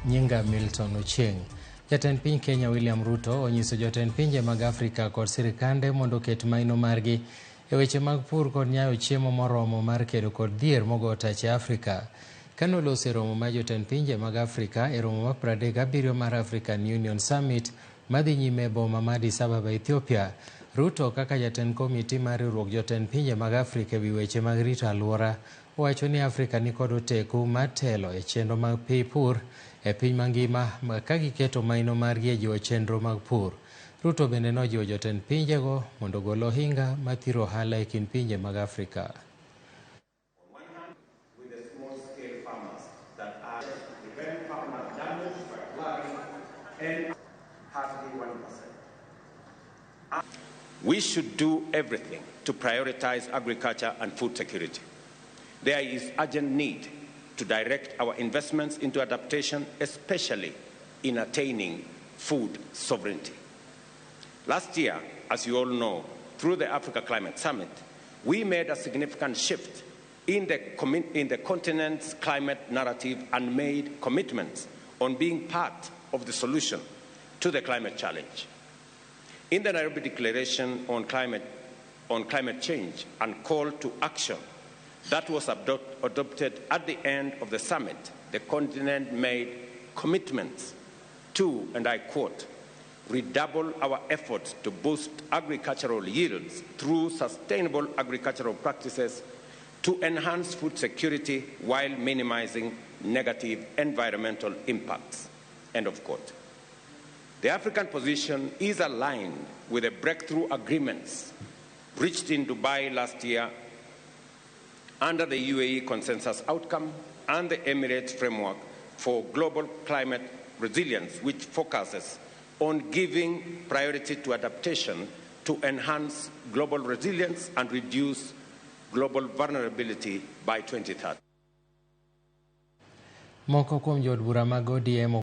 Nyinga Milton Ochieng. Jatend piny Kenya William Ruto onyiso jotend pinje mag Afrika kod sirikande mondo oket maino margi e weche mag pur kod nyayo chiemo moromo mar kedo kod dhier mogo tache Afrika. Kanolose romo mar jotend pinje mag Afrika e romo mar 37 mar African Union Summit madhi nyime boma ma Addis Ababa, Ethiopia. Ruto kaka jatend komiti mar riwruok jotend pinje mag Afrika ewi weche mag rito alwora owacho ni Afrika ni kod oteku mar telo e chenro mag pur e piny mangima ka giketo maino margi e jiwo chenro mag pur. Ruto bende nojiwo jotend pinjego mondo ogol ohinga mathiro ohala e kind pinje mag Afrika. We should do everything to prioritize agriculture and food security. There is urgent need to direct our investments into adaptation, especially in attaining food sovereignty. Last year, as you all know, through the Africa Climate Summit, we made a significant shift in the continent's climate narrative and made commitments on being part of the solution to the climate challenge. In the Nairobi Declaration on climate change and call to action that was adopted at the end of the summit, the continent made commitments to, and I quote, redouble our efforts to boost agricultural yields through sustainable agricultural practices to enhance food security while minimizing negative environmental impacts, end of quote. The African position is aligned with the breakthrough agreements reached in Dubai last year under the UAE consensus outcome and the Emirates framework for global climate resilience, which focuses on giving priority to adaptation to enhance global resilience and reduce global vulnerability by 2030. Moko kuom jod bura mag ODM